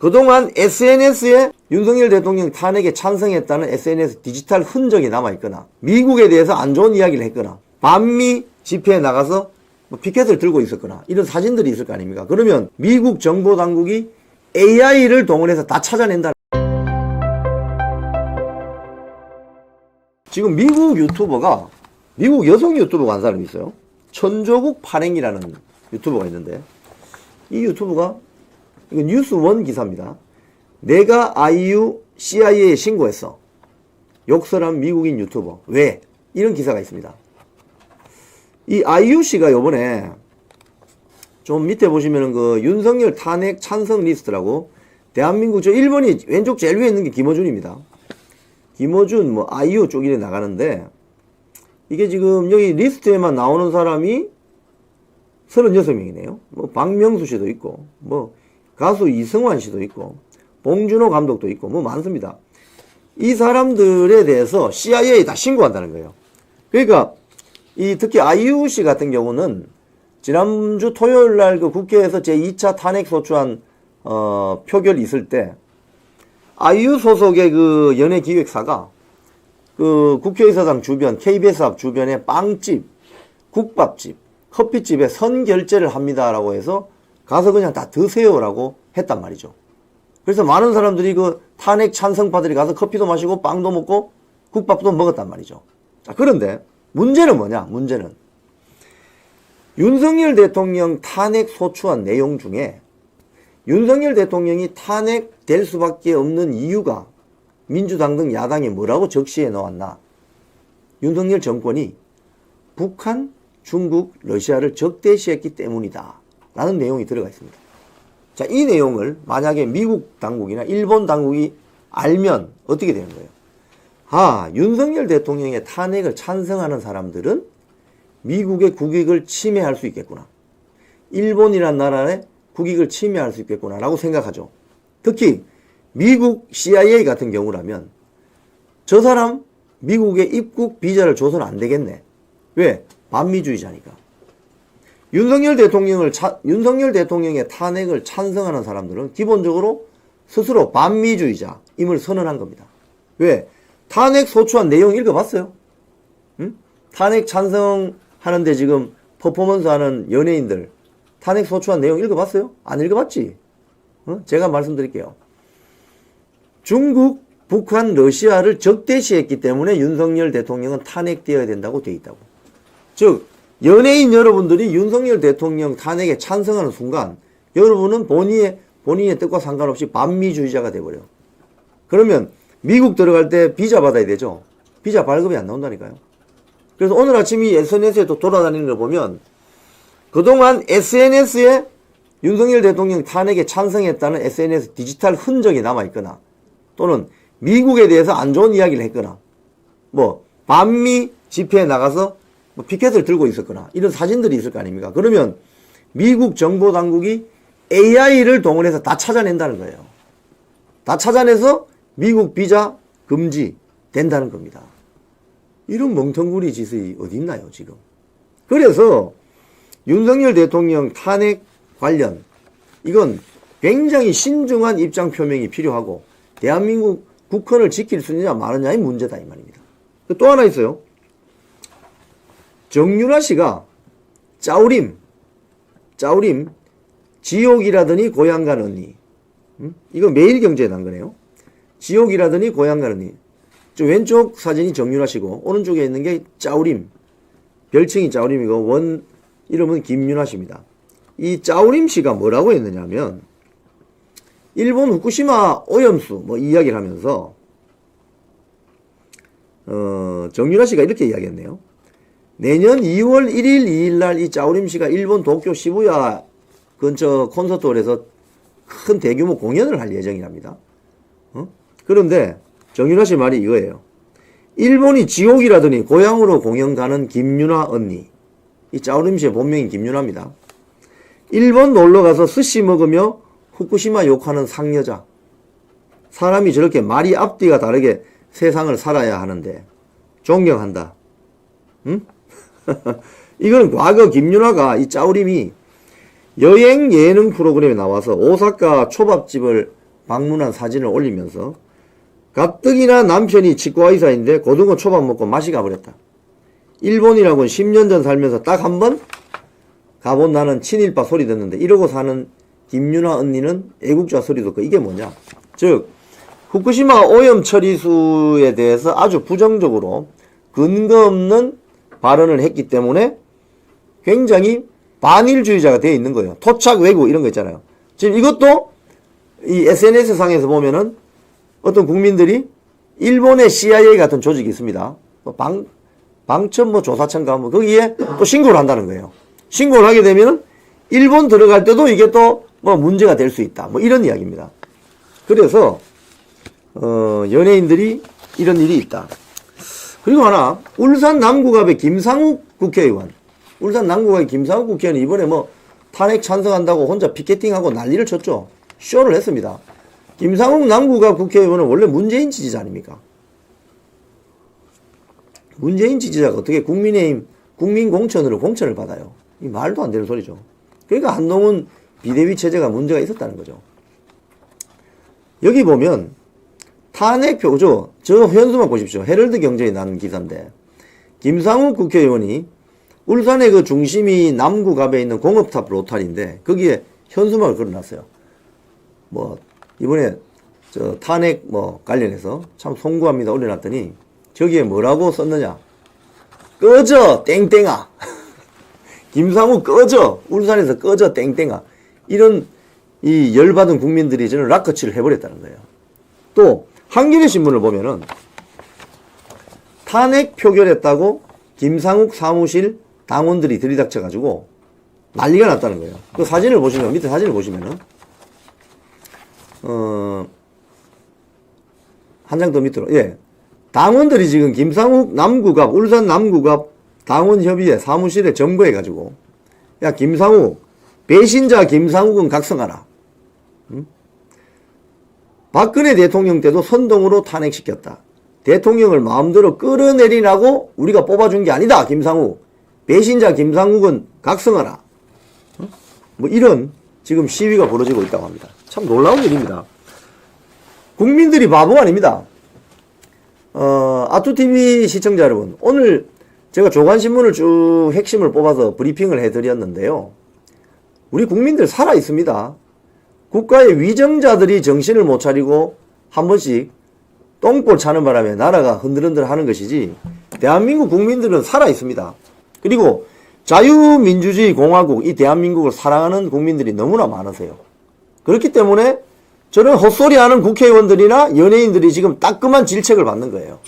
그동안 SNS에 윤석열 대통령 탄핵에 찬성했다는 SNS 디지털 흔적이 남아있거나 미국에 대해서 안 좋은 이야기를 했거나 반미 집회에 나가서 피켓을 들고 있었거나 이런 사진들이 있을 거 아닙니까? 그러면 미국 정보당국이 AI를 동원해서 다 찾아낸다. 지금 미국 유튜버가, 미국 여성 유튜버가 한 사람이 있어요. 천조국 파랭이라는 유튜버가 있는데, 이 유튜버가, 이거 뉴스원 기사입니다. 내가 아이유 CIA에 신고했어. 욕설한 미국인 유튜버. 왜? 이런 기사가 있습니다. 이 아이유 씨가 요번에 좀 밑에 보시면은 그 윤석열 탄핵 찬성 리스트라고, 대한민국 저 1번이 왼쪽 제일 위에 있는 게 김어준입니다. 김어준, 뭐 아이유 쪽 이래 나가는데, 이게 지금 여기 리스트에만 나오는 사람이 36명이네요. 뭐 박명수 씨도 있고, 뭐 가수 이승환 씨도 있고, 봉준호 감독도 있고, 뭐 많습니다. 이 사람들에 대해서 CIA에 다 신고한다는 거예요. 그러니까 이 특히 아이유 씨 같은 경우는 지난주 토요일 날 그 국회에서 제2차 탄핵 소추안 표결이 있을 때 아이유 소속의 그 연예기획사가 그 국회의사당 주변, KBS 앞 주변에 빵집, 국밥집, 커피집에 선결제를 합니다라고 해서 가서 그냥 다 드세요라고 했단 말이죠. 그래서 많은 사람들이 그 탄핵 찬성파들이 가서 커피도 마시고 빵도 먹고 국밥도 먹었단 말이죠. 자, 그런데 문제는 뭐냐? 문제는 윤석열 대통령 탄핵 소추안 내용 중에 윤석열 대통령이 탄핵될 수밖에 없는 이유가 민주당 등 야당이 뭐라고 적시해 놓았나? 윤석열 정권이 북한, 중국, 러시아를 적대시했기 때문이다 라는 내용이 들어가 있습니다. 자, 이 내용을 만약에 미국 당국이나 일본 당국이 알면 어떻게 되는 거예요? 아, 윤석열 대통령의 탄핵을 찬성하는 사람들은 미국의 국익을 침해할 수 있겠구나. 일본이란 나라의 국익을 침해할 수 있겠구나 라고 생각하죠. 특히 미국 CIA 같은 경우라면 저 사람 미국에 입국 비자를 줘서는 안 되겠네. 왜? 반미주의자니까. 윤석열 대통령의 탄핵을 찬성하는 사람들은 기본적으로 스스로 반미주의자임을 선언한 겁니다. 왜? 탄핵 소추안 내용 읽어봤어요? 응? 탄핵 찬성하는데 지금 퍼포먼스 하는 연예인들 탄핵 소추안 내용 읽어봤어요? 안 읽어봤지? 제가 말씀드릴게요. 중국, 북한, 러시아를 적대시했기 때문에 윤석열 대통령은 탄핵되어야 된다고 되어 있다고. 즉 연예인 여러분들이 윤석열 대통령 탄핵에 찬성하는 순간 여러분은 본인의 뜻과 상관없이 반미주의자가 돼버려. 그러면 미국 들어갈 때 비자 받아야 되죠. 비자 발급이 안 나온다니까요. 그래서 오늘 아침 이 SNS에 또 돌아다니는 걸 보면 그동안 SNS에 윤석열 대통령 탄핵에 찬성했다는 SNS 디지털 흔적이 남아있거나 또는 미국에 대해서 안 좋은 이야기를 했거나 뭐 반미 집회에 나가서 뭐 피켓을 들고 있었거나 이런 사진들이 있을 거 아닙니까? 그러면 미국 정보당국이 AI를 동원해서 다 찾아낸다는 거예요. 다 찾아내서 미국 비자 금지 된다는 겁니다. 이런 멍텅구리 짓이 어디 있나요 지금? 그래서 윤석열 대통령 탄핵 관련 이건 굉장히 신중한 입장 표명이 필요하고 대한민국 국헌을 지킬 수 있느냐 마느냐의 문제다 이 말입니다. 또 하나 있어요. 정유라 씨가 짜우림 지옥이라더니 고향 간 언니. 이거 매일경제에 난 거네요. 지옥이라더니 고향 간 언니. 저 왼쪽 사진이 정유라 씨고 오른쪽에 있는 게 짜우림. 별칭이 짜우림이고 원 이름은 김유나 씨입니다. 이 짜우림 씨가 뭐라고 했느냐면 일본 후쿠시마 오염수 뭐 이야기를 하면서 정유라 씨가 이렇게 이야기했네요. 내년 2월 1일 2일 날 이 짜우림 씨가 일본 도쿄 시부야 근처 콘서트홀에서 큰 대규모 공연을 할 예정이랍니다. 그런데 정유라 씨 말이 이거예요. 일본이 지옥이라더니 고향으로 공연 가는 김유나 언니. 이 짜우림 씨의 본명이 김유나입니다. 일본 놀러가서 스시 먹으며 후쿠시마 욕하는 상여자. 사람이 저렇게 말이 앞뒤가 다르게 세상을 살아야 하는데 존경한다. 응? 이건 과거 김유나가 이 짜우림이 여행 예능 프로그램에 나와서 오사카 초밥집을 방문한 사진을 올리면서 가뜩이나 남편이 치과의사인데 고등어 초밥 먹고 맛이 가버렸다. 일본이라고는 10년 전 살면서 딱 한 번 가본 나는 친일파 소리 듣는데 이러고 사는 김윤아 언니는 애국자 소리 듣고 이게 뭐냐. 즉 후쿠시마 오염 처리수에 대해서 아주 부정적으로 근거 없는 발언을 했기 때문에 굉장히 반일주의자가 되어 있는 거예요. 토착 왜구 이런 거 있잖아요. 지금 이것도 이 SNS 상에서 보면은 어떤 국민들이 일본의 CIA 같은 조직이 있습니다. 방천 조사청가 거기에 또 신고를 한다는 거예요. 신고를 하게 되면은 일본 들어갈 때도 이게 또 문제가 될 수 있다. 이런 이야기입니다. 그래서 연예인들이 이런 일이 있다. 그리고 하나 울산 남구갑의 김상욱 국회의원. 울산 남구갑의 김상욱 국회의원이 이번에 탄핵 찬성한다고 혼자 피켓팅하고 난리를 쳤죠. 쇼를 했습니다. 김상욱 남구갑 국회의원은 원래 문재인 지지자 아닙니까? 문재인 지지자가 어떻게 국민의힘 국민공천으로 공천을 받아요? 이 말도 안 되는 소리죠. 그러니까 한동훈 비대위 체제가 문제가 있었다는 거죠. 여기 보면 탄핵표죠. 저 현수막 보십시오. 헤럴드 경제에 나는 기사인데 김상욱 국회의원이 울산의 그 중심이 남구갑에 있는 공업탑 로탈인데 거기에 현수막을 걸어놨어요. 이번에 저 탄핵 관련해서 참 송구합니다 올려놨더니 저기에 뭐라고 썼느냐. 꺼져 땡땡아. 김상욱 꺼져. 울산에서 꺼져 땡땡아. 이런 이 열받은 국민들이 저는 락커치를 해버렸다는 거예요. 또 한겨레 신문을 보면은 탄핵 표결했다고 김상욱 사무실 당원들이 들이닥쳐가지고 난리가 났다는 거예요. 그 사진을 보시면 밑에 사진을 보시면은 한 장 더 밑으로 당원들이 지금 김상욱 남구갑 울산 남구갑 당원협의회 사무실에 점거해가지고 야 김상욱 배신자 김상욱은 각성하라. 응? 박근혜 대통령 때도 선동으로 탄핵시켰다. 대통령을 마음대로 끌어내리라고 우리가 뽑아준 게 아니다. 김상욱 배신자 김상욱은 각성하라. 응? 이런 지금 시위가 벌어지고 있다고 합니다. 참 놀라운 일입니다. 국민들이 바보가 아닙니다. 아투TV 시청자 여러분, 오늘 제가 조간신문을 쭉 핵심을 뽑아서 브리핑을 해드렸는데요. 우리 국민들 살아있습니다. 국가의 위정자들이 정신을 못 차리고 한 번씩 똥볼 차는 바람에 나라가 흔들흔들 하는 것이지 대한민국 국민들은 살아있습니다. 그리고 자유민주주의 공화국 이 대한민국을 사랑하는 국민들이 너무나 많으세요. 그렇기 때문에 저는 헛소리하는 국회의원들이나 연예인들이 지금 따끔한 질책을 받는 거예요.